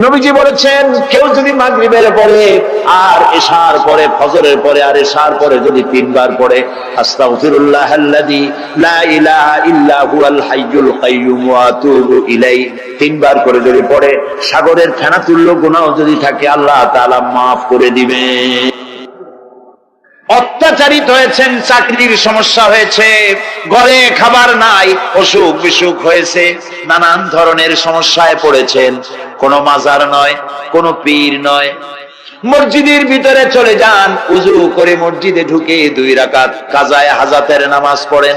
নবীজি বলেছেন, কেউ যদি মাগরিবের পরে আর ইশার পরে, ফজরের পরে আর ইশার পরে যদি তিনবার পড়ে আস্তাগফিরুল্লাহাল্লাযী লা ইলাহা ইল্লা হুয়াল হাইয়ুল কাইয়্যুম ওয়া আতুবু ইলাইহি, তিনবার করে যদি পড়ে, সাগরের ফেনা তুল্য গুনাহ যদি থাকে আল্লাহ তাআলা মাফ করে দিবেন। অত্যাচারিত হয়েছেন, চাকরির সমস্যা হয়েছে, ঘরে খাবার নাই, অসুখ বিসুখ হয়েছে, নানান ধরনের সমস্যায় পড়েছেন, কোন মাজার নয়, কোন পীর নয়, মসজিদের ভিতরে চলে যান, উযু করে মসজিদে ঢুকে 2 রাকাত কাজায়ে হাজাতের নামাজ পড়েন।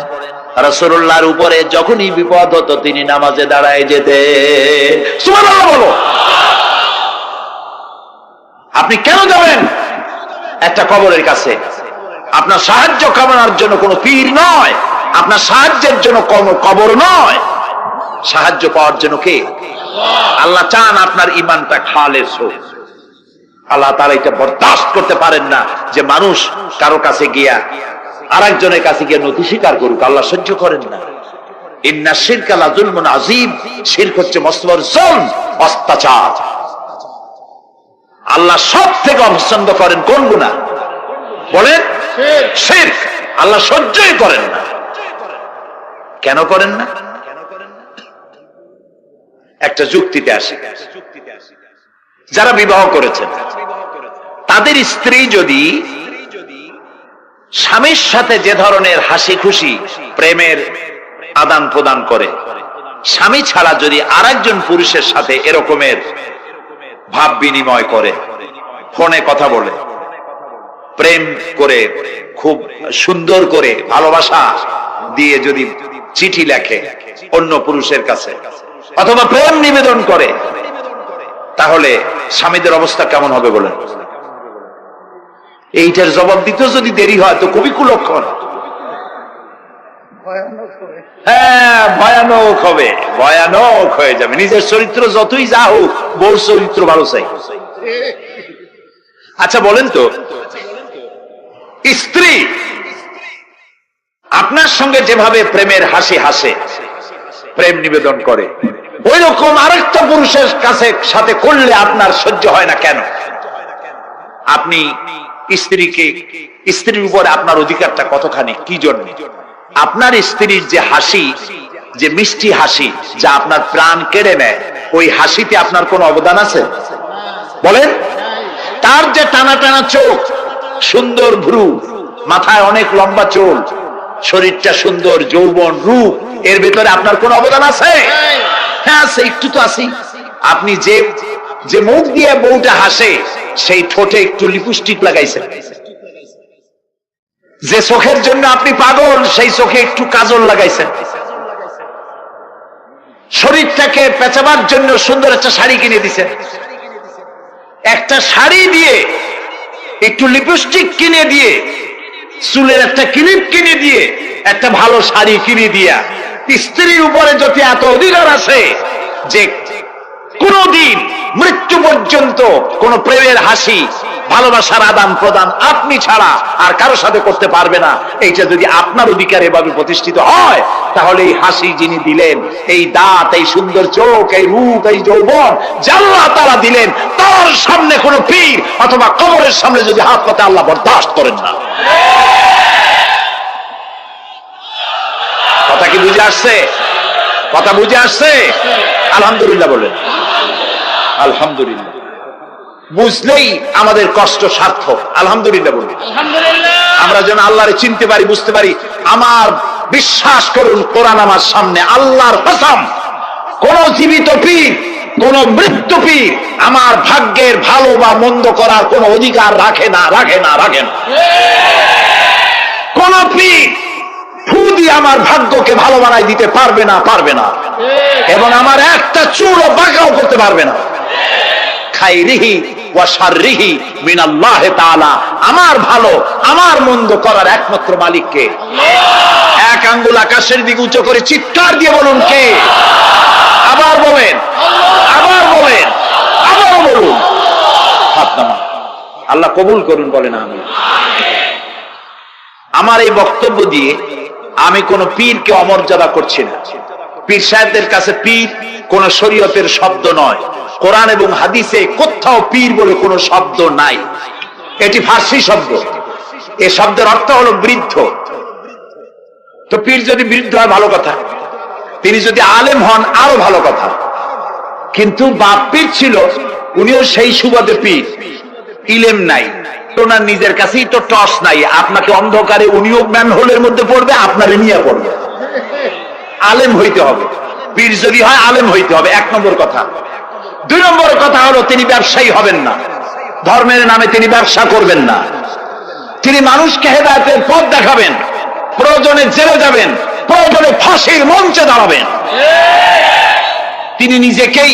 রাসূলুল্লাহর উপরে যখনই বিপদ হতো তিনি নামাজে দাঁড়ায় যেতেন। সুবহানাল্লাহ বলো। আপনি কেন যাবেন একটা কবরের কাছে? আপনার সাহায্য কামনার জন্য কোনো পীর নয়, আপনার সাহায্যের জন্য কোনো কবর নয়, সাহায্য পাওয়ার জন্য কে? আল্লাহ চান আপনার ঈমানটা খালেস হোক। আল্লাহ তাআলা এটা বরদাস্ত করতে পারেন না যে মানুষ কারো কাছে গিয়া আরেকজনের কাছে গিয়ে নথি স্বীকার করুক, আল্লাহ সহ্য করেন না। ইন্না শিরকা লা যুলমুন আযীম, শিরক হচ্ছে মস্ত বড় জুলম, অত্যাচার। আল্লাহ সবথেকে অপছন্দ করেন কোন গুনাহ বলেন? শিরক। আল্লাহ সহ্যই করেন না। কেন করেন না? একটা যুক্তিতে আসে। যারা বিবাহ করেছেন তাদের স্ত্রী যদি স্বামীর সাথে যে ধরনের হাসি খুশি প্রেমের আদান প্রদান করে, স্বামী ছাড়া যদি আরেকজন পুরুষের সাথে এরকমের ভাব বিনিময় করে, ফোনে কথা বলে, প্রেম করে, খুব সুন্দর করে ভালোবাসা দিয়ে যদি চিঠি লেখে অন্য পুরুষের কাছে, অথবা প্রেম নিবেদন করে, তাহলে স্বামীদের অবস্থা কেমন হবে বলেন? এইটার জবাব দিতে যদি দেরি হয় তো খুবই কুলক্ষণ। হ্যাঁ, ভয়ানক হবে, ভয়ানক হয়ে যাবে। নিজের চরিত্র যতই যা হোক, বউর চরিত্র ভালো চাই। আচ্ছা বলেন তো, স্ত্রী আপনার সঙ্গে যেভাবে প্রেমের হাসি হাসে, প্রেম নিবেদন করে, ওই রকম আরেকটা পুরুষের কাছে সাথে করলে আপনার সহ্য হয় না কেন? আপনি স্ত্রীর উপরে আপনার অধিকারটা কতখানি, কি জন্য? আপনার স্ত্রীর যে হাসি, যে মিষ্টি হাসি, যা আপনার প্রাণ কেড়ে নেয়, ওই হাসিতে আপনার কোন অবদান আছে বলেন? তার যে টানা টানা চোখ, সুন্দর ভ্রু, মাথায় অনেক লম্বা চুল, শরীরটা সুন্দর, যৌবন, রূপ, এর ভিতরে আপনার কোন অবদান আছে? হ্যাঁ আছে, একটু তো আছি। আপনি যে মুখ দিয়ে বউটা হাসে, সেই ঠোঁটে একটু লিপস্টিক লাগাইছেন। যে চোখের জন্য আপনি পাগল, সেই চোখে একটু কাজল লাগাইছেন। শরীরটাকে পেঁচাবার জন্য সুন্দর একটা শাড়ি কিনে দিছেন। একটা শাড়ি দিয়ে, একটু লিপস্টিক কিনে দিয়ে, চুলের একটা ক্লিপ কিনে দিয়ে, একটা ভালো শাড়ি কিনে দিয়া স্ত্রীর উপরে যদি এত অধিকার আছে যে কোনদিন মৃত্যু পর্যন্ত কোন প্রেমের হাসি, ভালোবাসার আদান প্রদান আপনি ছাড়া আর কারো সাথে করতে পারবে না, এইটা যদি আপনার অধিকার এভাবে প্রতিষ্ঠিত হয়, তাহলে এই হাসি যিনি দিলেন, এই দাঁত, এই সুন্দর চোখ, এই রূপ, এই যৌবন যা আল্লাহ তাআলা দিলেন, তার সামনে কোন পীর অথবা কবরের সামনে যদি হাত পাতে আল্লাহ বরদাস্ত করেন না। কথা কি বুঝে আসছে? কথা বুঝে আসছে? আলহামদুলিল্লাহ বলেন। আলহামদুলিল্লাহ। বুঝলেই আমাদের কষ্ট সার্থক। আলহামদুলিল্লাহ বলুন। আমরা যেন আল্লাহরে চিনতে পারি, বুঝতে পারি। আমার বিশ্বাস করুন, কোরআন আমার সামনে, আল্লাহর কসম, কোন জীবিত পীর, কোন মৃত্যু পীর আমার ভাগ্যের ভালো বা মন্দ করার কোন অধিকার রাখে না, রাখে না, রাখে না। কোন পীর ফু দিয়ে আমার ভাগ্যকে ভালো বানাই দিতে পারবে না, পারবে না, এবং আমার একটা চুলও বাঁকাও করতে পারবে না। খাইরিহি ওয়া শাররিহি মিনাল্লাহি তাআলা। আমার ভালো, আমার মন্দ করার একমাত্র মালিক কে? এক আঙ্গুল আকাশের দিকে উঁচু করে চিৎকার দিয়ে বলুন, কে? আবার বলেন, আবার বলেন, আবার বলুন। হাত নামান। আল্লাহ কবুল করুন, বলেন আমিন। আমার এই বক্তব্য দিয়ে আমি কোন পীরকে অমর্যাদা করছি না। পীর সাহেবদের কাছে পীর কোন শরীয়তের শব্দ নয়, কোরআন এবং হাদিসে কোথাও পীর বলে কোনো শব্দ নাই। এটি ফার্সি শব্দ। এই শব্দের অর্থ হলো বৃদ্ধ। তো পীর যদি বৃদ্ধ হয় ভালো কথা, তিনি যদি আলেম হন আরো ভালো কথা। কিন্তু বাপ পীর ছিল, উনিও সেই সুবাদে পীর, ইলেম নাই, ওনার নিজের কাছেই তো টর্চ নাই। আপনাকে অন্ধকারে উনিও ম্যানহোলের মধ্যে পড়বে, আপনারে নিয়ে পড়বে। আলেম হইতে হবে, পীর যদি হয় আলেম হইতে হবে, 1 নম্বর কথা। 2 নম্বর কথা হলো তিনি ব্যবসায়ী হবেন না। ধর্মের নামে তিনি ব্যবসা করবেন না। তিনি মানুষকে হেদায়েতের পথ দেখাবেন, প্রয়োজনে জেলে যাবেন, প্রয়োজনে ফাঁসির মঞ্চে দাঁড়াবেন। তিনি নিজেকেই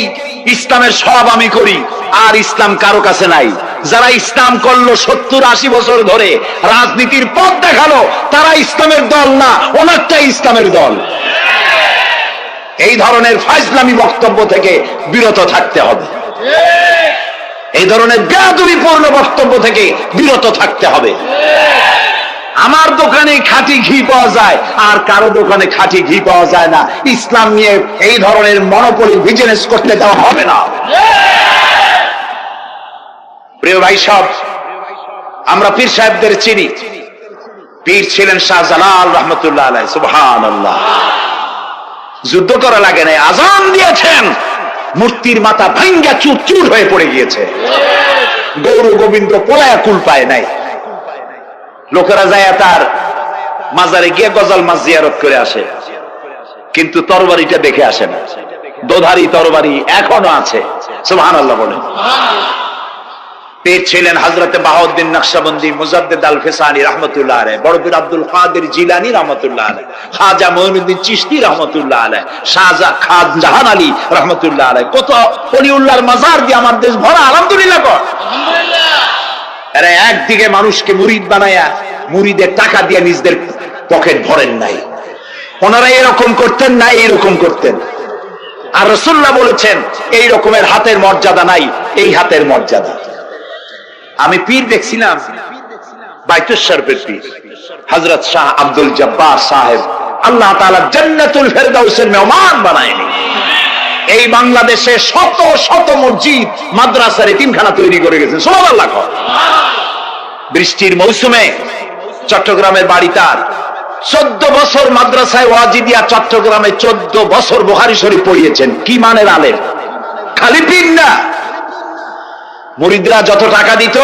ইসলামের সব আমি করি, আর ইসলাম কারো কাছে নাই। যারা ইসলাম করলো 70-80 বছর ধরে, রাজনীতির পথ দেখালো, তারা ইসলামের দল না, ওনারটাই ইসলামের দল। এই ধরনের ফাজলামি বক্তব্য থেকে বিরত থাকতে হবে। এই ধরনের বেয়াদবিপূর্ণ বক্তব্য থেকে বিরত থাকতে হবে। আমার দোকানে খাঁটি ঘি পাওয়া যায়, আর কারো দোকানে খাঁটি ঘি পাওয়া যায় না। ইসলাম নিয়ে এই ধরনের মনোপলি বিজনেস করতে দেওয়া হবে না। প্রিয় ভাই সব, আমরা পীর সাহেবদের চিনি। পীর ছিলেন শাহজালাল রহমতুল্লাহ আলাইহি। সুবহানাল্লাহ। যুদ্ধ করা লাগে নাই, আজান দিয়েছেন, মূর্তির মাথা ভাঙ্গা চুর চুর হয়ে পড়ে গিয়েছে। গৌর গোবিন্দ পলায়া কুল পায় নাই। লোকেরা যায় তার মাজারে গিয়ে গজাল মাছ জিয়ারত করে আসে, কিন্তু তরবারিটা দেখে আসে না। দোধারি তরবারি এখনো আছে। সুবহানাল্লাহ বলেন। পীর ছিলেন হযরতে বাহাউদ্দিন নকশবন্দি, মুজাদ্দিদ আল ফিসানি রাহমাতুল্লাহ আলাইহি, বড় পীর আব্দুল কাদের জিলানী রাহমাতুল্লাহ আলাইহি, খাজা মুঈনুদ্দিন চিশতি রাহমাতুল্লাহ আলাইহি, শাহজাহান খান জাহান আলী রাহমাতুল্লাহ আলাইহি। কত ওলিউল্লাহর মাজার দিয়ে আমার দেশ ভরা। আলহামদুলিল্লাহ কর। আলহামদুলিল্লাহ। এরা একদিকে মানুষকে মুরিদ বানায়া মুরিদের টাকা দিয়ে নিজেদের পকেট ভরেন নাই। ওনারা এরকম করতেন না, এইরকম করতেন। আর রাসূলুল্লাহ বলেছেন এই রকমের হাতের মর্যাদা নাই, এই হাতের মর্যাদা। আমি পীর দেখছিলাম, বাইতুল শরীফের পীর হযরত শাহ আব্দুল জব্বার সাহেব, আল্লাহ তাআলা জান্নাতুল ফেরদাউসের মেহমান বানায়নি। এই বাংলাদেশে শত শত মসজিদ, মাদ্রাসার এতিমখানা তৈরি করে গেছেন। সুবহানাল্লাহ। বৃষ্টির মৌসুমে চট্টগ্রামের বাড়ি তার, 14 বছর মাদ্রাসায় ওয়াজিদিয়া চট্টগ্রামে 14 বছর বুখারী শরীফ পড়িয়েছেন। কি মানের আলেম, খালি পীর না। মুরিদরা যত টাকা দিত,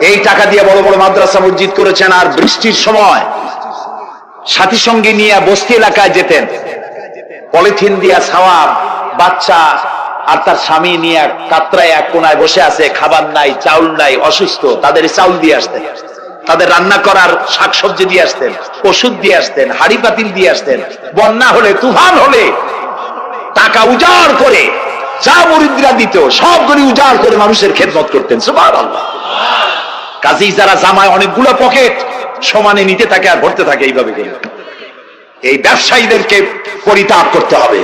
এই টাকা দিয়ে বড় বড় মাদ্রাসা মসজিদ করেছেন। আর বৃষ্টির সময় সাথী সঙ্গী নিয়ে বস্তি এলাকায় যেতেন, পলিথিন দিয়া ছাওয়া, বাচ্চা আর তার স্বামী নিয়ে কাতরায় এক কোনায় বসে আছে, খাবার নাই, চাউল নাই, অসুস্থ, তাদের চাউল দিয়ে আসতেন, তাদের রান্না করার শাকসবজি দিয়ে আসতেন, ওষুধ দিয়ে আসতেন, হাড়ি পাতিল দিয়ে আসতেন। বন্যা হলে, তুফান হলে টাকা উজাড় করে যা মুরিদরা দিত সবগুলি উজাড় করে মানুষের খেদমত করতেন। সুবহানাল্লাহ। কাজেই যারা জামায় অনেকগুলো পকেট সমানে নিতে থাকে আর ভরতে থাকে, এইভাবে করে এই ব্যবসায়ীদেরকে পরিত্যাগ করতে হবে।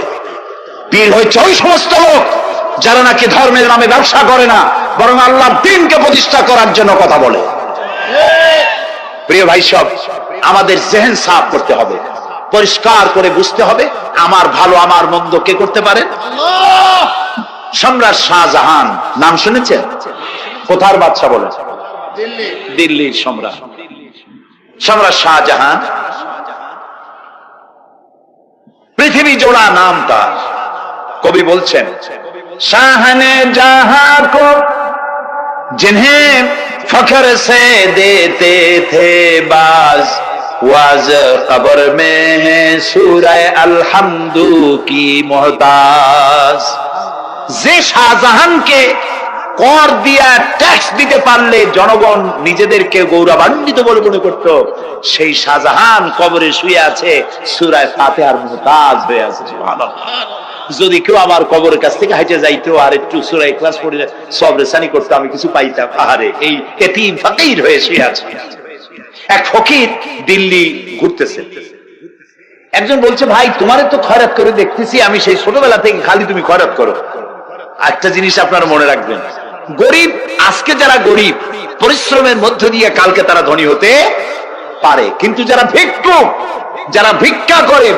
পীর হচ্ছে ওই সমস্ত লোক যারা নাকি ধর্মের নামে ব্যবসা করে না, বরং আল্লাহর দ্বীনকে প্রতিষ্ঠা করার জন্য কথা বলে। প্রিয় ভাই সব, আমাদের জেহেন সাফ করতে হবে, পরিষ্কার করে বুঝতে হবে আমার ভালো আমার মন্দ কে করতে পারে? আল্লাহ। সম্রাট শাহজাহান নাম শুনেছেন? কোথার বাদশা বলেন? দিল্লির সম্রাট। সম্রাট শাহজাহান পৃথিবী জোড়া নাম তার। কবি বলছেন, শাহনে জাহাं को जिन्हें फख्र से देते थे बाज, वाज कब्र में है सूरह अलहम्दु की मोहताज। যে শাহজাহানকে কর দিয়া ট্যাক্স দিতে পারলে জনগণ নিজেদেরকে গৌরবান্বিত বলে মনে করত, সেই শাহজাহান কবরে শুয়ে আছে, সূরা ফাতিহার মুহতাজ হয়ে আছে। সুবহানাল্লাহ। যদি কেউ আমার কবরের কাছ থেকে হেঁটে যাইতো আর একটু সূরা ইখলাস পড়ে সবরেসানি করতে, আমি কিছু পাইতাম। আহারে, এই এতিম ফকির হয়ে শুয়ে আছে। এক ফকির দিল্লি ঘুরতেছে। একজন বলছে, ভাই তোমারে তো খয়রাত করে দেখতেছি, আমি সেই ছোটবেলা থেকে খালি তুমি খয়রাত করো। একটা জিনিস আপনারা মনে রাখবেন, গরিব, আজকে যারা গরিব পরিশ্রমের মধ্য দিয়ে কালকে তারা ধনী হতে পারে, কিন্তু যারা ভিক্ষুক, যারা ভিক্ষা করে,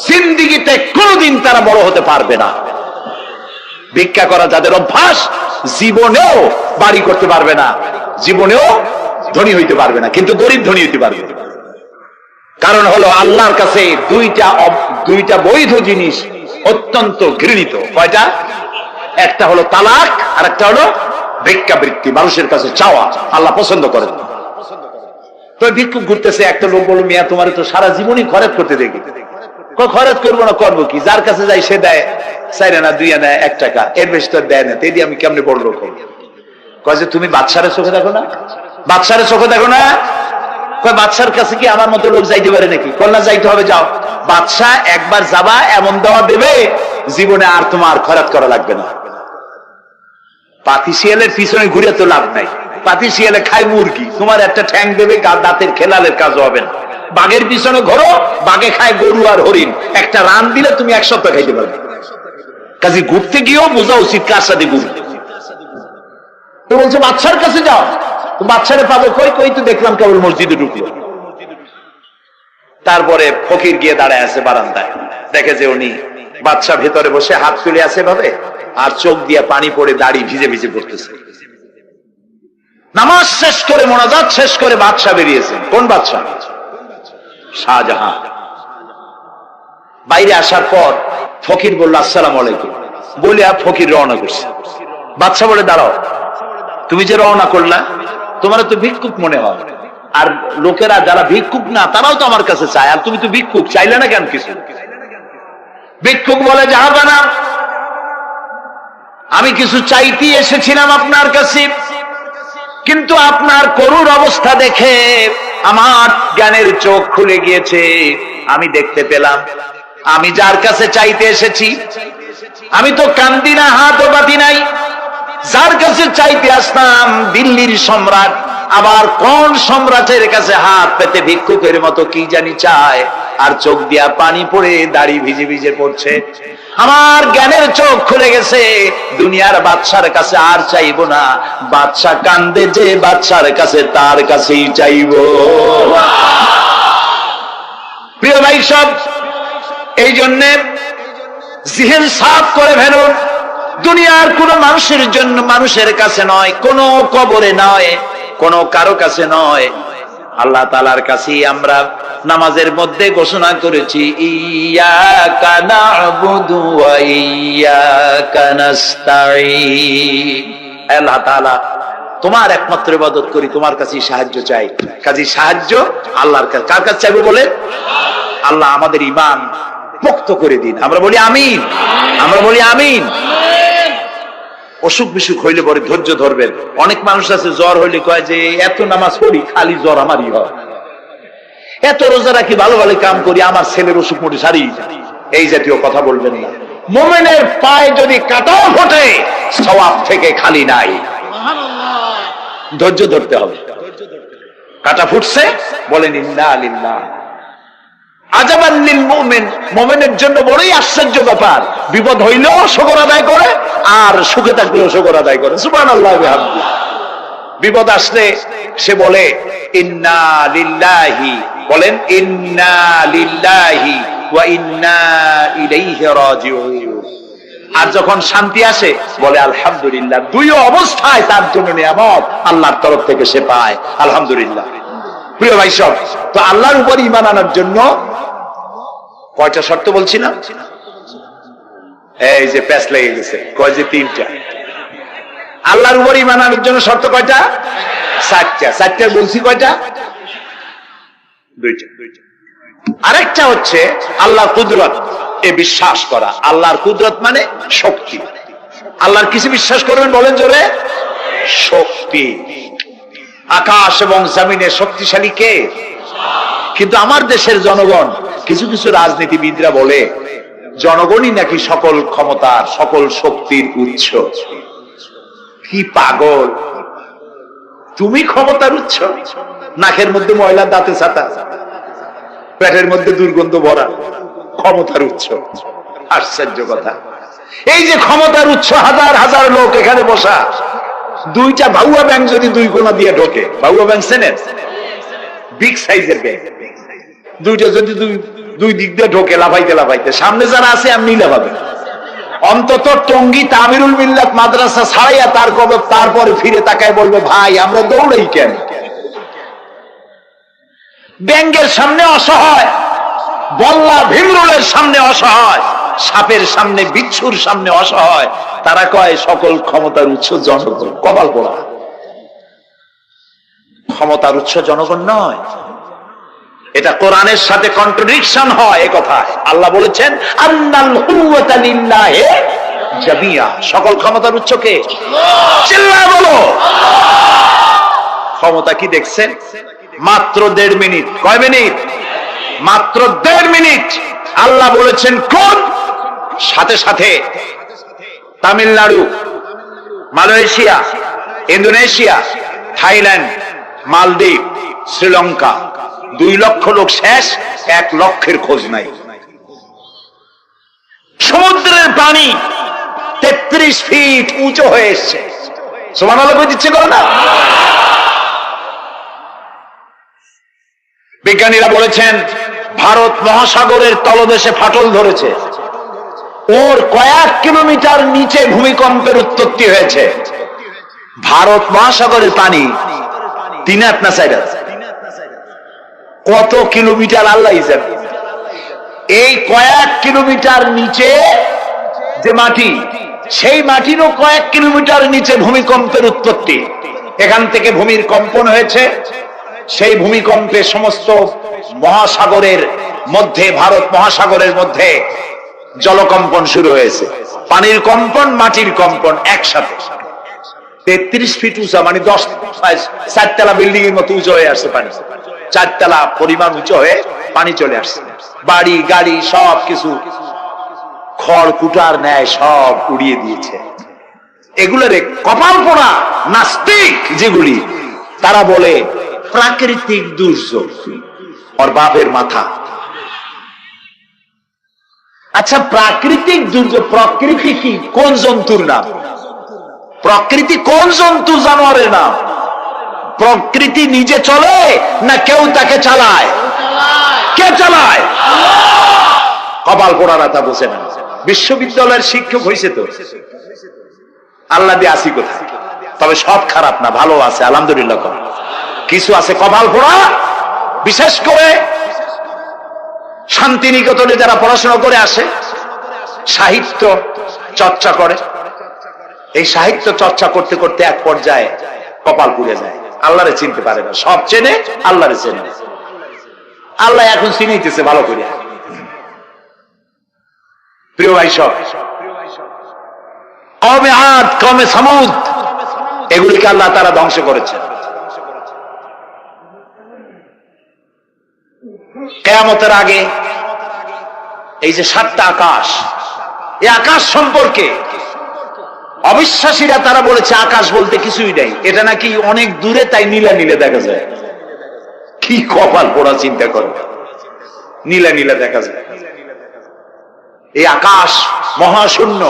জিন্দেগিতে কোনোদিন তারা বড় হতে পারবে না। ভিক্ষা করা যাদের অভ্যাস, জীবনেও বাড়ি করতে পারবে না, জীবনেও ধনী হইতে পারবে না, কিন্তু গরিব ধনী হইতে পারবে। কারণ হলো আল্লাহর কাছে দুইটা বৈধ জিনিস অত্যন্ত ঘৃণিত। কয়টা? একটা হলো তালাক, আর একটা হলো ভিক্ষাবৃত্তি, মানুষের কাছে চাওয়া। আল্লাহ পছন্দ করেন না। তো ভিক্ষুক ঘুরতেছে, একটা লোক বলল, মিয়া তোমার তো সারা জীবনই খরচ করতে দেখি। খরচ করবো না, করবো কি? যার কাছে যাই সে দেয় 4 আনা 2 আনা 1 টাকা, এর বেশি তো দেয় না। এই দিয়ে আমি কেমনে বড় লোক? কয় যে তুমি বাদশারে চোখে দেখো না, বাদশারে চোখে দেখো না। কয় বাদশার কাছে কি আমার মতো লোক যাইতে পারে নাকি? কন্যা যাইতে হবে, যাও। বাদশা একবার যাবা, এমন দেওয়া দেবে জীবনে আর তোমার খরচ করা লাগবে না। পাতি শিয়ালের পিছনে ঘুরে তো লাভ নাই। পাতি শিয়ালে খায় মুরগি, তোমার একটা ঠ্যাং দেবে, দাঁতের খেলালের কাজ হবে না। বাঘের পিছনে ঘোরো, বাঘে খায় গরু আর হরিণ, একটা রান দিলে তুমি 1 সপ্তাহ খাইতে পারবে। কাজে ঘুরতে গিয়েও বোঝা উচিত কার সাথে ঘুরতে। তো বলছে বাদশার কাছে যাও। তো বাদশারে পাবো কই? কই তো দেখলাম কেবল মসজিদে ঢুকলো। তারপরে ফকির গিয়ে দাঁড়ায় আছে বারান্দায়, দেখে যে উনি বাদশা ভেতরে বসে হাত তুলে আছে ভাবে, আর চোখ দিয়ে পানি পড়ে দাড়ি ভিজে ভিজে পড়তেছে। নামাজ শেষ করে, মোনাজাত শেষ করে বাদশা বেরিয়েছেন। কোন বাদশা? শাহজাহান। বাইরে আসার পর ফকির বলল, আসসালামু আলাইকুম বলে ফকির রওনা করছে। বাদশা বলে, দাঁড়াও, তুমি যে রওনা করলা, তোমার তো ভিক্ষুক মনে হয়, আর লোকেরা যারা ভিক্ষুক না তারাও তো আমার কাছে চায়, আর তুমি তো ভিক্ষুক, চাইলে না কেন কিছু? ভিক্ষুক বলে, জাহাপানা, আমি কিছু চাইতে এসেছিলাম আপনার কাছে, কিন্তু আপনার করুণ অবস্থা দেখে আমার জ্ঞানের চোখ খুলে গিয়েছে। আমি দেখতে পেলাম আমি যার কাছে চাইতে এসেছি, আমি তো কান্দি না, হাতও বাতি নাই। যার কাছে চাইতে আসতাম দিল্লির সম্রাট, আবার কোন সম্রাটের কাছে হাত পেতে ভিক্ষুকের মতো কি জানি চায়, আর চোখ দিয়া পানি পড়ে দাড়ি ভিজে ভিজে পড়ছে। আমার জ্ঞানের চোখ খুলে গেছে, দুনিয়ার বাদশার কাছে আর চাইবো না। বাদশা কান্দে যে বাদশার কাছে, তার কাছেই চাইবো। প্রিয় ভাই সব, এই জন্যে জিহ্ন সাফ করে ফেলুন। দুনিয়ার কোন মানুষের জন্য, মানুষের কাছে নয়, কোন কবরে নয়, কোন কারো কাছে নয়, আল্লাহ তাআলার কাছেই আমরা নামাজের মধ্যে ঘোষণা করেছি, ইয়াকা না'বুদু ওয়া ইয়াকা নাস্তাঈন। আল্লাহ তাআলা তোমার একমাত্র ইবাদত করি, তোমার কাছেই সাহায্য চাই। কাজেই সাহায্য আল্লাহর কাছে। কার কাছে চাইবো বলে? আল্লাহ আমাদের ঈমান পোক্ত করে দিন। আমরা বলি আমিন, আমরা বলি আমিন। অসুখ বিসুখ হইলে পরে ধৈর্য ধরবেন। অনেক মানুষ আছে জ্বর হইলে কয় যে এত নামাজ পড়ি, খালি জ্বর আমারই হয়, এত রোজা রাখি, ভালো ভালো কাম করি, আমার ছেলের অসুখ মোটে সারি। এই জাতীয় কথা বলবেন না। মুমিনের পায়ে যদি কাঁটাও ফোটে, সওয়াব থেকে খালি নাই। ধৈর্য ধরতে হবে। কাঁটা ফুটছে, বলেন ইন্না লিল্লাহ। আজাবান লিল মুমিন, মুমিনের জন্য বড়ই আশ্চর্য ব্যাপার, বিপদ হইলেও শুকর আদায় করে, আর সুখে থাকলেও শুকর আদায় করে। সুবহানাল্লাহ ওয়া বিহামদিহি। বিপদ আসলে সে বলে ইন্না লিল্লাহি, বলেন ইন্না লিল্লাহি ওয়া ইন্না ইলাইহি রাজিউন। আর যখন শান্তি আসে বলে আলহামদুলিল্লাহ। দুই অবস্থায় তার জন্য নিয়ামত আল্লাহর তরফ থেকে সে পায়, আলহামদুলিল্লাহ। প্রিয় ভাই সব, তো আল্লাহর উপর ঈমান আনার জন্য কয়টা শর্ত বলছিলাম? এই যে প্যাচ লেগে গেছে, কয় যে 3টা। আল্লাহর উপর ঈমান আনার জন্য শর্ত কয়টা? 4টা। 4টা বলছি কয়টা? 2টা। আরেকটা হচ্ছে আল্লাহর কুদরত এ বিশ্বাস করা। আল্লাহর কুদরত মানে শক্তি। আল্লাহর কিছু বিশ্বাস করবেন, বলেন জোরে? শক্তি। আকাশ এবং জমিনে শক্তিশালী কে? কিন্তু আমার দেশের জনগণ, কিছু কিছু রাজনীতিবিদরা বলে জনগণই নাকি সকল ক্ষমতার, সকল শক্তির উৎস। কি পাগল! তুমি ক্ষমতার উৎস? নাকের মধ্যে ময়লা, দাঁতে ছাতা, পেটের মধ্যে দুর্গন্ধ ভরা, ক্ষমতার উৎস? আশ্চর্য কথা। এই যে ক্ষমতার উৎস, হাজার হাজার লোক এখানে বসা, 2টা ভাউয়া ব্যাংক যদি 2 কোণা দিয়ে ঢোকে, ভাউয়া ব্যাংক চেনেন? বিগ সাইজের ব্যাংক, 2টা যদি দুই দিক দিয়ে ঢোকে লাফাইতে লাফাইতে, সামনে যারা আছে এমনি লাফাবে, অন্তত টঙ্গী তামিরুল মিল্লাত মাদ্রাসা ছাড়াইয়া তার কবে তারপরে ফিরে তাকায় বলবে, ভাই আমরা দৌড়াই কেন? ব্যাঙ্গের সামনে অসহায়, বল্লা ভীমরুলের সামনে অসহায়, সাপের সামনে বিচ্ছুর সামনে অসহায়, তারা কয় সকল ক্ষমতার উৎস জনগণ। কপাল পোড়া। ক্ষমতার উৎস জনগণ নয়, এটা কোরআনের সাথে কন্ট্রাডিকশন হয়। এ কথায় আল্লাহ বলেছেন আন্নাল কুওয়াতা লিল্লাহি জামিয়া, সকল ক্ষমতার উৎস কে? চিল্লায় বলো। ক্ষমতা কি দেখছেন? মাত্র 1.5 মিনিট। কয় মিনিট? মাত্র 1.5 মিনিট। আল্লাহ বলেছেন কোন? সাথে সাথে তামিলনাড়ু, মালয়েশিয়া, ইন্দোনেশিয়া, থাইল্যান্ড, মালদ্বীপ, শ্রীলঙ্কা 2 লক্ষ লোক শেষ, 1 লক্ষের খোঁজ নাই। সমুদ্রের পানি 33 ফিট উঁচু হয়ে এসছে। সুবহানাল্লাহ কই দিচ্ছে করে না? বিজ্ঞানীরা বলেছেন ভারত মহাসাগরের তলদেশে ফাটল ধরেছে, ওর কয়েক কিলোমিটার নিচে ভূমিকম্পের উৎপত্তি হয়েছে। ভারত মহাসাগরের পানি 3 হাত না 4 হাত? কত কিলোমিটার আল্লাহ জানে। এই কয়েক কিলোমিটার নিচে যে মাটি, সেই মাটিরও কয়েক কিলোমিটার নিচে ভূমিকম্পের উৎপত্তি। এখান থেকে ভূমির কম্পন হয়েছে, সেই ভূমিকম্পে সমস্ত মহাসাগরের মধ্যে, ভারত মহাসাগরের মধ্যে জলকম্পন শুরু হয়েছে। পানির কম্পন, মাটির কম্পন একসাথে। 33 ফিট উঁচা, মানে 4 তলা বিল্ডিং এর মতো উঁচু হয়ে আসছে পানি। 4 তলা পরিমাণ উঁচু হয়ে পানি চলে আসছে। বাড়ি গাড়ি সব কিছু খড় কুটার ন্যায় সব উড়িয়ে দিয়েছে। এগুলোরে কপাল পোড়া নাস্তিক যেগুলি, তারা বলে প্রাকৃতিক দুর্যোগ। ওর বাপের মাথা। আচ্ছা, প্রাকৃতিক দুর্যোগ, প্রকৃতি কি? কোন জন্তুর নাম? প্রকৃতি কোন জন্তু জানোয়ারের নাম? প্রকৃতি নিজে চলে না কেউ তাকে চালায়? কে চালায়? কপাল পোড়ারা তা বোঝে না। বিশ্ববিদ্যালয়ের শিক্ষক হয়েছে তো, আল্লাহ দিয়ে আসি কোথায়? তবে সব খারাপ না, ভালো আছে আলহামদুলিল্লাহ। কিছু আছে কপাল পোড়া। বিশেষ করে শান্তিনিকেতনে যারা পড়াশোনা করে আসে, সাহিত্য চর্চা করে, এই সাহিত্য চর্চা করতে করতে এক পর্যায়ে কপাল পুড়ে যায়, আল্লাহরে চিনতে পারে না। সব চেনে, আল্লাহরে চেনে। আল্লাহ এখন চিনাইতেছে ভালো করে। প্রিয় ভাই, সব কওমে আদ, কওমে সামুদ, এগুলিকে আল্লাহ তাআলা ধ্বংস করেছেন। কিয়ামতের আগে এই যে 7টা আকাশ, এই আকাশ সম্পর্কে অবিশ্বাসীরা তারা বলেছে আকাশ বলতে কিছুই নাই, এটা নাকি অনেক দূরে, তাই নীলা নীলা দেখা যায়। কি কপাল পোড়া, চিন্তা করো, নীলা নীলা দেখা যায়। এই আকাশ মহাশূন্য।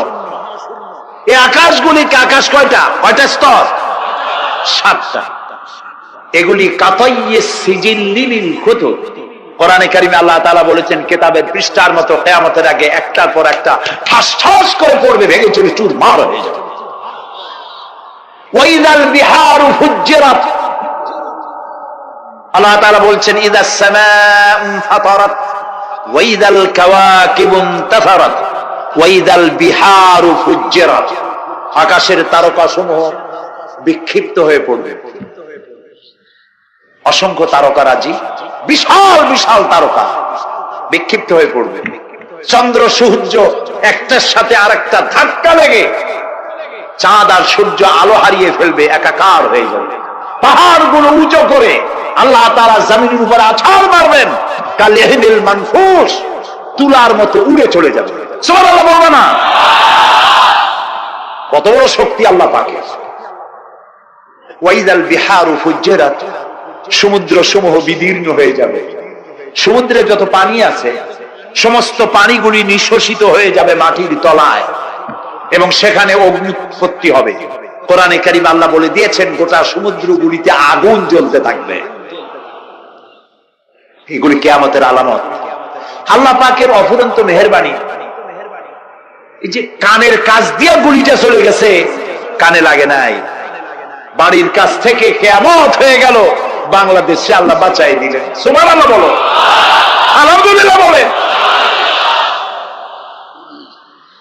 এই আকাশগুলিকে, আকাশ কয়টা? কয়টা স্তর? 7টা। এগুলি কাতাইয়ে সিজিল্লিল কুতুব। কোরআনে কারিমে আল্লাহ তাআলা বলেছেন কিতাবের পৃষ্ঠার মতো কিয়ামতের আগে একটার পর একটা ঠাস ঠাস করে পড়বে, ভেঙে চুরে চুরমার হয়ে যাবে। ওয়াইদাল বিহারু ফুজ্জিরাত, আল্লাহ তাআলা বলছেন ইদাস সামাউ ফাতারাত ওয়াইদাল কাওয়াকিবু ইনতাসারাত ওয়াইদাল বিহারু ফুজ্জিরাত। আকাশের তারকাসমূহ বিক্ষিপ্ত হয়ে পড়বে। অসংখ্য তারকারাজি, বিশাল বিশাল তারকা বিক্ষিপ্ত হয়ে পড়বে। চন্দ্র সূর্য একটার সাথে আরেকটা ধাক্কা লেগে চাঁদ আর সূর্য আলো হারিয়ে ফেলবে, একাকার হয়ে যাবে। পাহাড়গুলো উঁচু করে আল্লাহ তাআলা জমিনের উপর আছাড় মারবেন, কালিহিল মানফুস, তুলার মতো উড়ে চলে যাবে। সুবহানাল্লাহ বলবে না? কত বড় শক্তি আল্লাহ পাকের। ওয়াইদাল বিহারু ফুজ্জিরাত, সমুদ্র সমূহ বিদীর্ণ হয়ে যাবে। সমুদ্রে যত পানি আছে সমস্ত পানিগুলি নিঃশোষিত হয়ে যাবে মাটির তলায়, এবং সেখানে অগ্নি উৎপত্তি হবে। কোরআনে কারিমে আল্লাহ বলে দিয়েছেন গোটা সমুদ্রগুলিতে আগুন জ্বলতে থাকবে। এগুলি কিয়ামতের আলামত। আল্লাহ পাকের অফুরন্ত মেহেরবানি। এই যে কানের কাছ দিয়ে গুলিটা চলে গেছে, কানে লাগে নাই, বাড়ির কাছ থেকে কিয়ামত হয়ে গেল, বাংলাদেশে আল্লাহ বাঁচাই দিলেন। সুবহানাল্লাহ বলো, আলহামদুলিল্লাহ বলে।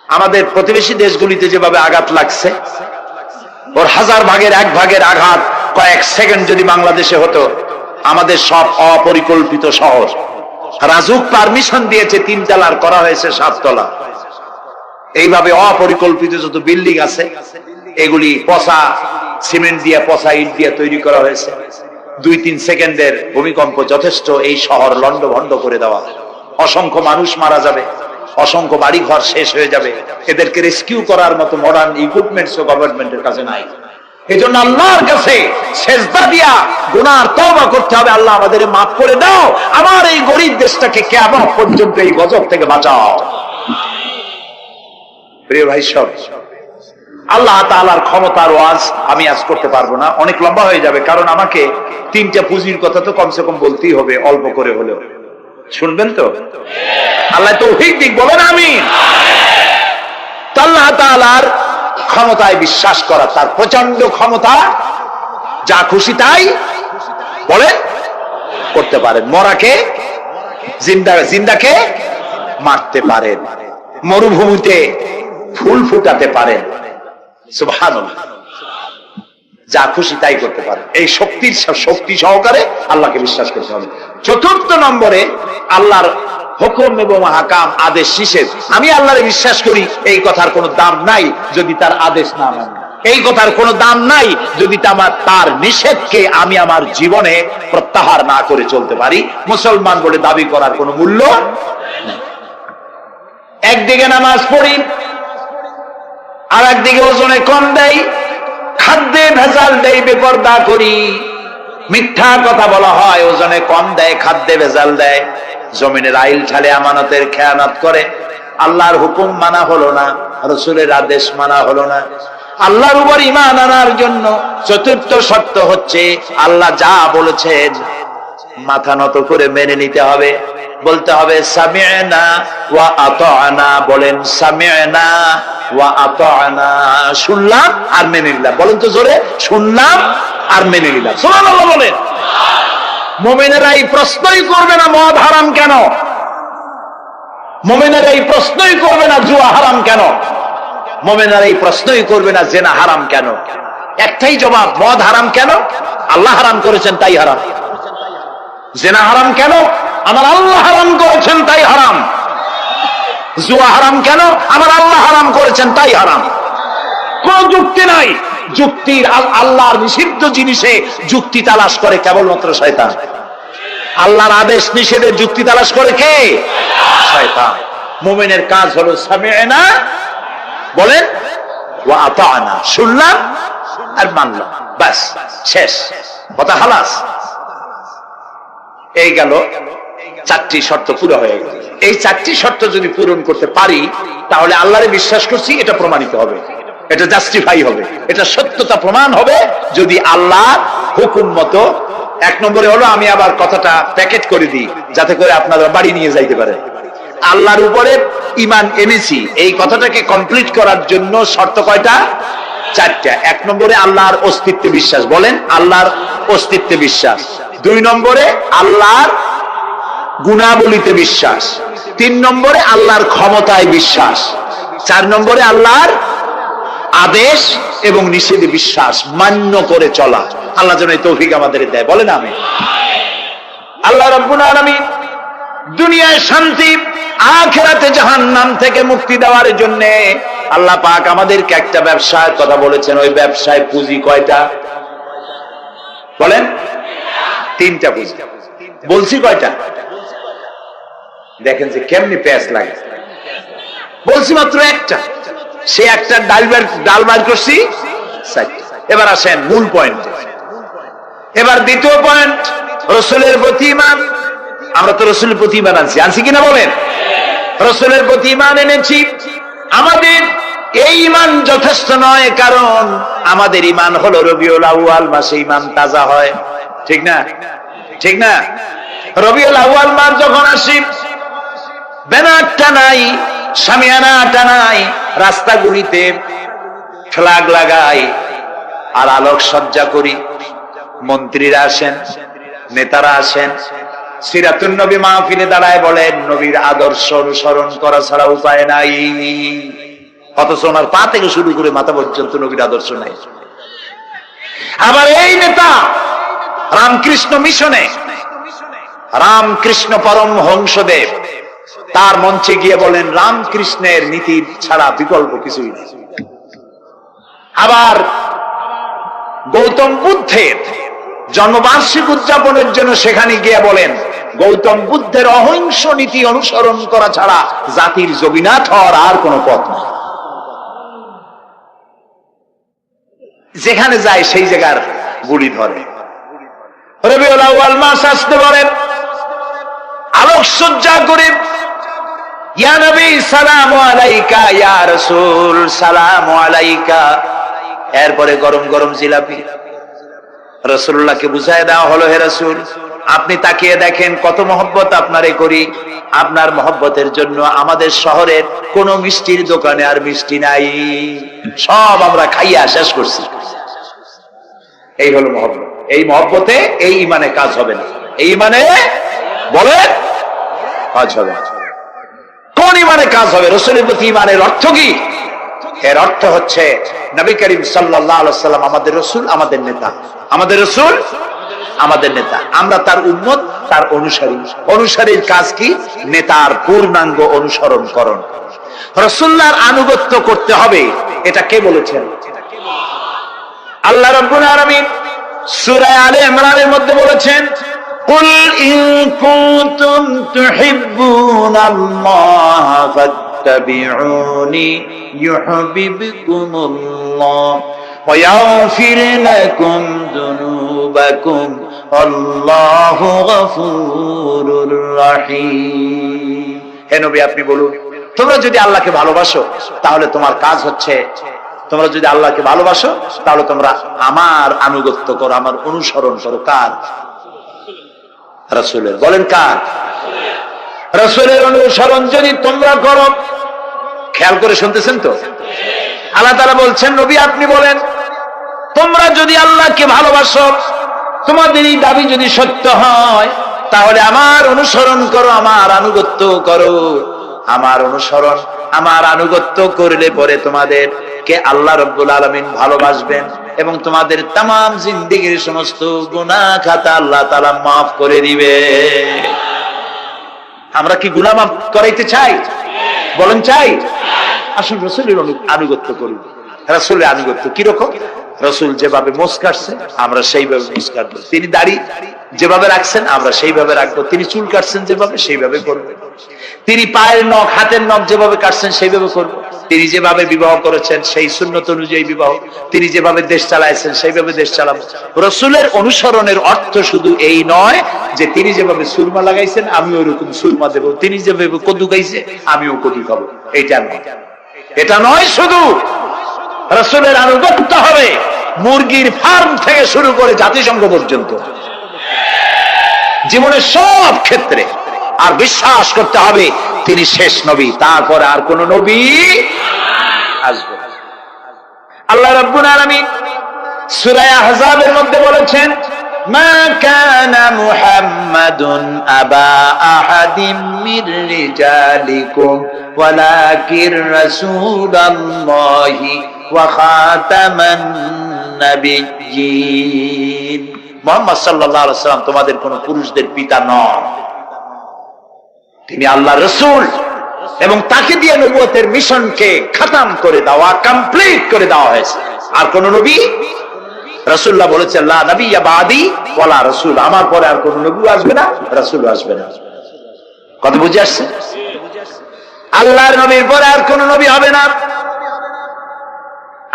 আমাদের প্রতিবেশী দেশগুলিতে যেভাবে আঘাত লাগছে, ওর 1000 ভাগের 1 ভাগের আঘাত কয়েক সেকেন্ড যদি বাংলাদেশে হতো, আমাদের সব অপরিকল্পিত শহর, রাজুক পারমিশন দিয়েছে 3 তলার, করা হয়েছে 7 তলা। এইভাবে অপরিকল্পিত যত বিল্ডিং আছে এগুলি পচা সিমেন্ট দিয়ে, পচা ইট দিয়ে তৈরি করা হয়েছে। 2-3 সেকেন্ডের ভূমিকম্প যথেষ্ট এই শহর লন্ডভন্ড করে দেওয়া। অসংখ্য মানুষ মারা যাবে, অসংখ্য বাড়ি ঘর শেষ হয়ে যাবে। এদেরকে রেস্কিউ করার মতো মডার্ন ইকুইপমেন্টস গভর্নমেন্টের কাছে নাই। এই জন্য আল্লাহর কাছে সেজদা দিয়া গুনার তওবা করতে হবে, আল্লাহ আমাদের মাফ করে দাও, আমার এই গরিব দেশটাকে কিয়ামত পর্যন্ত এই গজব থেকে বাঁচাও। প্রিয় ভাই সব, আল্লাহ তাআলার ক্ষমতার ওয়াজ আমি আজ করতে পারবো না, অনেক লম্বা হয়ে যাবে, কারণ আমাকে 3টা পুঁজির কথা তো কমসে কম বলতেই হবে, অল্প করে হলেও। শুনবেন তো? আল্লাহ তৌফিক দিক, বলেন আমিন। আল্লাহ তাআলার ক্ষমতায় বিশ্বাস করা, তার প্রচন্ড ক্ষমতা, যা খুশি তাই বলেন করতে পারেন। মরাকে জিন্দা, জিন্দাকে মারতে পারেন, মরুভূমিতে ফুল ফুটাতে পারেন। সুবহানাল্লাহ, যা খুশি তাই করতে পারেন। এই শক্তি সহকারে আল্লাহকে বিশ্বাস করতে হবে। 4র্থ নম্বরে আল্লাহর হুকুম এবং আহকাম, আদেশ নিষেধ। আমি আল্লাহরে বিশ্বাস করি, এই কথার কোনো দাম নাই যদি তার আদেশ না মানি, এই কথার কোনো দাম নাই যদি তার নিষেধকে আমি আমার জীবনে প্রত্যাহার না করে চলতে পারি। মুসলমান বলে দাবি করার কোনো মূল্য নেই। একদিকে নামাজ পড়ি, আর একদিকে ওজনে কম দেয়, খাদ্যে ভেজাল দেয়, বেপরদা করি, মিথ্যা কথা বলা হয়, ওজনে কম দেয়, খাদ্যে ভেজাল দেয়, জমিনের আইল ছাড়ে, আমানতের খেয়ানত করে, আল্লাহর হুকুম মানা হলো না, রাসূলের আদেশ মানা হলো না। আল্লাহর উপর ঈমান আনার জন্য 4র্থ শর্ত হচ্ছে আল্লাহ যা বলেছেন মাথা নত করে মেনে নিতে হবে, বলতে হবে সামি'না ওয়া আতা'না। বলেন সামি'না ওয়া আতা'না, শুনলাম আর মেনে নিলাম। বলেন তো জোরে, শুনলাম আর মেনে নিলাম। সুবহানাল্লাহ বলেন। মুমিনেরা এই প্রশ্নই করবে না মদ হারাম কেন, মুমিনেরা এই প্রশ্নই করবে না জুয়া হারাম কেন, মুমিনেরা এই প্রশ্নই করবে না জিনা হারাম কেন। একটাই জবাব, মদ হারাম কেন? আল্লাহ হারাম করেছেন তাই হারাম। জিনা হারাম কেন? আমার আল্লাহ হারাম করেছেন তাই হারাম। জুয়া হারাম কেন? আমার আল্লাহ হারাম করেছেন তাই হারাম। কোন যুক্তি নাই। যুক্তির, আল্লাহর নিষিদ্ধ জিনিসে যুক্তি তালাশ করে কেবলমাত্র শয়তান। আল্লাহর আদেশ নিষেধের যুক্তি তালাশ করে কে? শয়তান। মুমিনের কাজ হলো সামি'না, বলেন, ওয়া আতা'না, শুনলাম আর মানলাম, বাস, শেষ কথা, খালাস। এই গেল 4টি শর্ত পুরো হয়ে গেল। এই 4টি শর্ত যদি পূরণ করতে পারি, তাহলে আল্লাহরে বিশ্বাস করছি এটা প্রমাণিত হবে, এটা জাস্টিফাই হবে, এটা সত্যতা প্রমাণ হবে যদি আল্লাহ হুকুম মতো। 1 নম্বরে হলো, আমি আবার কথাটা প্যাকেট করে দিই যাতে করে আপনারা বাড়ি নিয়ে যাইতে পারেন। আল্লাহর উপরে ঈমান এনেছি, এই কথাটাকে কমপ্লিট করার জন্য শর্ত কয়টা? 4টা। 1 নম্বরে আল্লাহর অস্তিত্বে বিশ্বাস, বলেন আল্লাহর অস্তিত্বে বিশ্বাস। 2 নম্বরে আল্লাহর গুণাবলীতে বিশ্বাস। 3 নম্বরে আল্লাহর ক্ষমতায় বিশ্বাস। 4 নম্বরে আল্লাহর আদেশ এবং নিষেধে বিশ্বাস, মান্য করে চলা। আল্লাহ যেন এই তৌফিক আমাদের দেয়, বলেন আমিন। আল্লাহ রাব্বুল আলামিন দুনিয়ায় শান্তি, আখিরাতে জাহান্নাম থেকে মুক্তি দেওয়ার জন্য আল্লাহ পাক আমাদেরকে একটা ব্যবসার কথা বলেছেন। ওই ব্যবসায় পুঁজি কয়টা? বলেন। 3টা পুঁজি। বলছি কয়টা? দেখেন যে কেমনি প্যাঁচ লাগে। বলছি মাত্র একটা, সে একটা ডাল বার করছি 4টা। এবার আসেন মূল পয়েন্ট। এবার দ্বিতীয় পয়েন্ট, রাসূলের প্রতি ঈমান। আমরা তো রাসূলের প্রতি ঈমান আনছি কিনা বলেন? রাসূলের প্রতি ঈমান এনেছি। আমাদের এই ঈমান যথেষ্ট নয়, কারণ আমাদের ঈমান হলো রবিউল আউয়াল মাসে ঈমান তাজা হয়, ঠিক না? ঠিক না? রবিউল আউয়াল মাস যখন আসি, ব্যানারটা নাই, শামিয়ানা টানাই, রাস্তাগুলিতে ফ্ল্যাগ লাগাই, আর আলোক সজ্জা করি। মন্ত্রীরা আসেন, নেতারা আসেন, সিরাতুন নবী মাহফিলে দাঁড়ায় বলেন নবীর আদর্শ অনুসরণ করা ছাড়া উপায় নাই। অথচ ওনার পা থেকে শুরু করে মাথা পর্যন্ত নবীর আদর্শ নাই। আবার এই নেতা রামকৃষ্ণ মিশনে, রামকৃষ্ণ পরমহংসদেব তার মঞ্চে গিয়ে বলেন রামকৃষ্ণের নীতি ছাড়া বিকল্প কিছুই নেই। আবার গৌতম বুদ্ধের জন্মবার্ষিক উদযাপনের জন্য সেখানে গিয়ে বলেন গৌতম বুদ্ধের অহিংস নীতি অনুসরণ করা ছাড়া জাতির যোগীনাথ হওয়ার আর কোন পথ নেই। যেখানে যায় সেই জায়গার গুলি ধরে। রবিউল আউয়াল মাস আসতে বলেন, আলোকসজ্জা করে ইয়া নবী সালামু আলাইকা, ইয়া রাসূল সালামু আলাইকা। এরপরে গরম গরম জিলাপি রাসূলুল্লাহকে বুঝায় দেওয়া হলো, হে রাসূল আপনি তাকিয়ে দেখেন কত মহব্বত আপনারে করি, আপনার মহব্বতের জন্য আমাদের শহরের কোন মিষ্টির দোকানে আর মিষ্টি নাই, সব আমরা খাইয়া শেষ করছি। এই হলো মহব্বত। এই মহব্বতে এই ইমানে কাজ হবে না। এই ইমানে বলে কাজ হবে না। কোন ইমানে কাজ হবে? রাসূলের প্রতি ইমানের অর্থ কি? এর অর্থ হচ্ছে নবী করিম সাল্লাল্লাহু আলাইহি ওয়াসাল্লাম আমাদের রাসূল, আমাদের নেতা। আমাদের রাসূল আমাদের নেতা, আমরা তার উম্মত, তার অনুসারী। অনুসারীর কাজ কি? নেতার পূর্ণাঙ্গ অনুসরণ করণ। রাসূলুল্লাহর আনুগত্য করতে হবে, এটা কে বলেছেন? আল্লাহ রাব্বুল আলামিন সূরা আলে ইমরানের মধ্যে বলেছেন, কুল ইন কুনতুম তুহিব্বুনাল্লাহ ফাত্তাবিউনি ইউহিব্বুকুমুল্লাহ ওয়া ইয়াগফির লাকুম যুনুবাকুম আল্লাহু গফুরুর রহিম। হে নবী আপনি বলুন, তোমরা যদি আল্লাহকে ভালোবাসো তাহলে তোমার কাজ হচ্ছে, তোমরা যদি আল্লাহকে ভালোবাসো তাহলে তোমরা আমার আনুগত্য করো, আমার অনুসরণ করো। কার? রাসূলের। বলেন কার? রাসূলের অনুসরণ যদি তোমরা করো, খেয়াল করে শুনতেছেন তো? আল্লাহ তাআলা বলছেন নবী আপনি বলেন তোমরা যদি আল্লাহকে ভালোবাসো, তোমাদের এই দাবি যদি সত্য হয় তাহলে আমার অনুসরণ করো, আমার আনুগত্য করো। আমার অনুসরণ, আমার আনুগত্য করলে পরে তোমাদের কে আল্লাহ রাব্বুল আলামিন ভালোবাসবেন এবং তোমাদের तमाम জিন্দেগীর সমস্ত গুনাহ খাতা আল্লাহ তাআলা maaf করে দিবে। আমরা কি গুনাহ maaf করাইতে চাই? বলেন চাই? আসুন রাসূলের আনুগত্য করি। রাসূলের আনুগত্য কি রকম? রাসূল যেভাবে মোস কাটছে আমরা সেইভাবে মোস কাটবো, তিনি দাড়ি যেভাবে রাখছেন আমরা সেইভাবে রাখবো, তিনি চুল কাটছেন যেভাবে সেইভাবে করবো, তিনি পায়ের নখ হাতের নখ যেভাবে কাটছেন সেইভাবে করবো, তিনি যেভাবে বিবাহ করেছেন সেই সুন্নত অনুযায়ী বিবাহ, তিনি যেভাবে দেশ চালাইছেন সেইভাবে দেশ চালাবো। রাসূলের অনুসরণের অর্থ শুধু এই নয় যে তিনি যেভাবে সুরমা লাগাইছেন আমি ওইরকম সুরমা দেবো, তিনি যেভাবে কদু খাইছে আমিও কদু খাবো, এইটা নয়। এটা নয়, শুধু রাসূলের আনুগত্য হবে মুরগির ফার্ম থেকে শুরু করে জাতিসংঘ পর্যন্ত, জীবনের সব ক্ষেত্রে। আর বিশ্বাস করতে হবে তিনি শেষ নবী, তারপরে আর কোন নবী আসবে না। আল্লাহ রাব্বুল আলামিন সূরা আহজাবের মধ্যে বলেছেন, মা কানা মুহাম্মাদুন আবা আহাদিম মির রিজালিকুম ওয়ালাকির রাসূলুল্লাহি ওয়া খাতামান নাবিয়্যিন। মুহাম্মদ সাল্লাল্লাহু আলাইহি ওয়াসাল্লাম তোমাদের কোন পুরুষদের পিতা নন, তিনি আল্লাহর রাসূল এবং তাকে দিয়ে নবুয়তের মিশনকে খতম করে দেওয়া, কমপ্লিট করে দেওয়া হয়েছে। আর কোন নবী, রাসূলুল্লাহ বলেছেন লা নবিয়্যা বাদি ওয়ালা রাসূল, আমার পরে আর কোন নবী আসবে না, রাসূল আসবে না। কথা বুঝে আসছে? আল্লাহর নবীর পরে আর কোন নবী হবে না।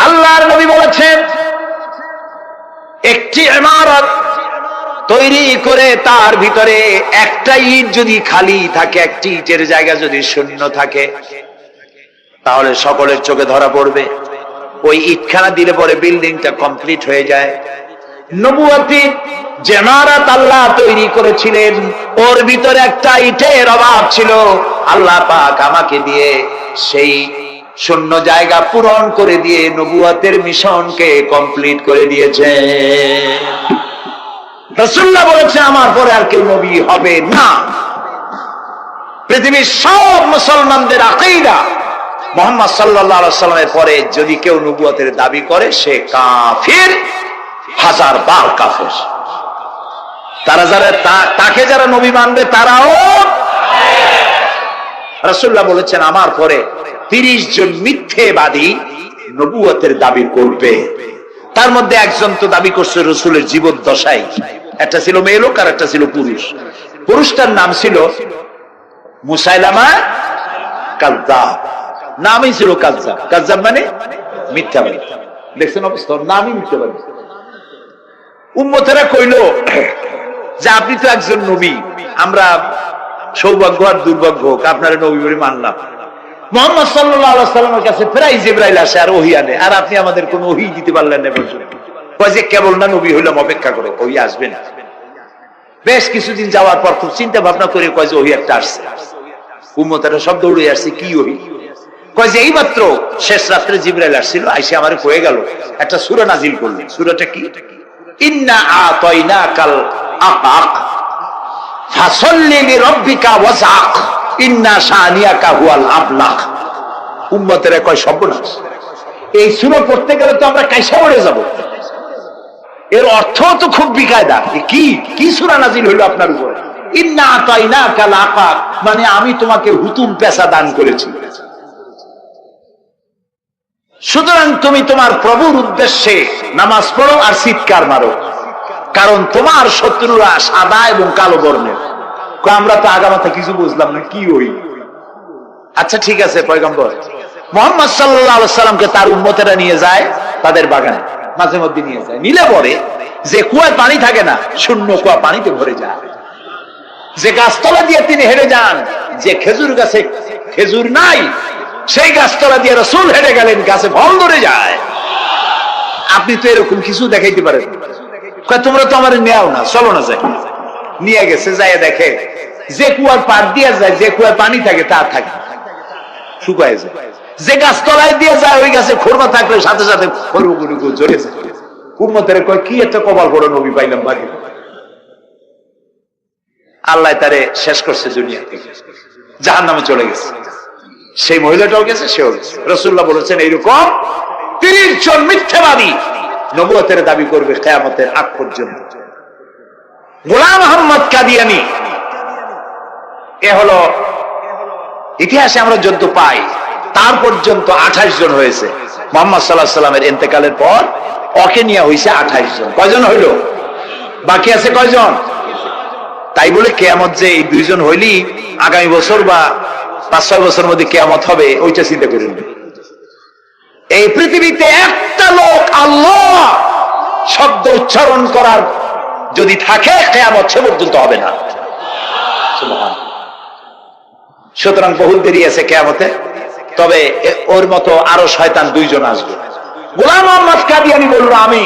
আল্লাহর নবী বলেছেন একটি ইমারত তৈরি করে তার ভিতরে একটা ইট যদি খালি থাকে, একটি ইটের জায়গা যদি শূন্য থাকে, তাহলে সকলের চোখে ধরা পড়বে। ওই ইটখানা দিলে পরে বিল্ডিংটা কমপ্লিট হয়ে যায়। নবুয়তি যে ইমারত আল্লাহ তৈরি করেছিলেন ওর ভিতরে একটা ইটের অভাব ছিল, আল্লাহ পাক আমাকে দিয়ে সেই শূন্য জায়গা পূরণ করে দিয়ে নবুয়তের মিশনকে কমপ্লিট করে দিয়েছে। রাসূলুল্লাহ বলেছে আমার পরে আর কেউ নবী হবে না। পৃথিবীর সব মুসলমানদের আকীদা মুহাম্মদ সাল্লাল্লাহু আলাইহি ওয়াসাল্লামের পরে যদি কেউ নবুয়তের দাবি করে সে কাফির, হাজার বার কাফির। তাকে যারা নবী মানবে তারাও। রাসূলুল্লাহ বলেছেন আমার পরে 30 জন মিথ্যেবাদী নবুয়তের দাবি করবে। তার মধ্যে একজন তো দাবি করছে রাসূলের জীবদ্দশায়, একটা ছিল মেয়ে লোক আর একটা ছিল পুরুষ। পুরুষটার নাম ছিল মুসাইলামা কাযযাব, নামই ছিল কাযযাব। কাযযাব মানে মিথ্যাবাদী। দেখছেন অবস্থা, নামই মিথ্যাবাদী। উম্মতেরা কইল যে আপনি তো একজন নবী, আমরা সৌভাগ্য আর দুর্ভাগ্য হোক আপনারা নবী বলে মানলাম। মুহাম্মদ সাল্লাল্লাহু আলাইহি ওয়াসাল্লামের কাছে প্রায় জিবরাইল আসে আর ওহী আনে, আর আপনি আমাদের কোনো ওহী দিতে পারলেন না। কয় যে কেবল না নবী হইলাম, অপেক্ষা করো, ওহী আসবে না। বেশ কিছুদিন যাওয়ার পর খুব চিন্তা ভাবনা করে কয় যে ওহী একটা আসছে। উম্মতেরা সব দৌড়ে আসছে, কি ওহী? কয় যে এইমাত্র শেষ রাত্রে জিবরাইল আসছিল, আইসে আমারে কয়ে গেল একটা সূরা নাজিল করলেন। সূরাটা কি? ইন্না আতাইনাকাল আকাক ফাসাল্লি লিরাব্বিকা ওয়াজআক ইন্না শানিয়াকা হুয়াল আবলাগ। উম্মতেরা কয় সর্বনাশ, এই সূরা পড়তে গেলে তো আমরা কাইসা পড়ে যাব। এর অর্থ তো খুব বিকায়দা। কি কি সূরা নাজিল হইল আপনার উপর? ইন্না আতাইনাকাল আকাক মানে আমি তোমাকে হুতুম পেশা দান করেছি, সুতরাং তুমি তোমার প্রভুর উদ্দেশ্যে নামাজ পড়ো আর চিৎকার মারো, কারণ তোমার শত্রুরা সাদা এবং কালো বর্ণের। আমরা তো আগামাথা কিছু বুঝলাম না, কি ওই? আচ্ছা ঠিক আছে, পয়গম্বর মুহাম্মদ সাল্লাল্লাহু আলাইহি সাল্লামকে তার উম্মতেরা নিয়ে যায় তাদের বাগানে, মাঝে মধ্যে নিয়ে যায়। নিলে পরে যে কুয়ায় পানি থাকে না, শূন্য কুয়া পানিতে ভরে যায়। যে গাছতলা দিয়ে তিনি হেঁটে যান, যে খেজুর গাছে খেজুর নাই সেই গাছতলা দিয়ে রাসূল হেঁটে গেলেন, গাছে ফল ধরে যায়। আপনি তো এরকম কিছু দেখাইতে পারেন। তোমরা তো আমার নেও না, চলো না যাই। নিয়ে গেছে, যাই দেখে যে কুয়ার পার দিয়ে যায়, যে কুয়ার পানি থাকে তা থাকে শুকায় যায়। যে গাছতলায় দিয়ে যায় ওই গাছে খোরমা থাকলে সাথে সাথে খরগুলো ঝরে যায়। উম্মতের কয় কি একটা কপাল বড় নবী পাইলাম ভাগে। আল্লাহ তারে শেষ করছে, দুনিয়া থেকে জাহান্নামে চলে গেছে। সেই মহিলাটাও গেছে, সেও গেছে। রাসূলুল্লাহ বলেছেন এইরকম 30 জন মিথ্যাবাদী নবুয়তের দাবি করবে কিয়ামতের আগ পর্যন্ত। গোলাম আহমদ কাদিয়ানী, এ হলো ইতিহাসে আমরা যত পাই তার পর্যন্ত 28 জন হয়েছে। মুহাম্মদ সাল্লাল্লাহু আলাইহি সাল্লামের ইন্তেকালের পর ওকে নিয়ে হয়েছে 28 জন। কয়জন হইল? বাকি আছে কয়জন? তাই বলে কিয়ামত যে এই 2 জন হইলি আগামী বছর বা 5-6 বছরের মধ্যে কিয়ামত হবে ওইটা চিন্তা করেন। এই পৃথিবীতে একটা লোক আল্লাহ শব্দ উচ্চারণ করার যদি থাকে কিয়ামত সে পর্যন্ত হবে না। সুতরাং বহুত দেরি আছে কিয়ামতে। তবে ওর মতো আরো শয়তান 2 জন আসবে। গোলাম আহমদ কাদিয়ানী বলল আমি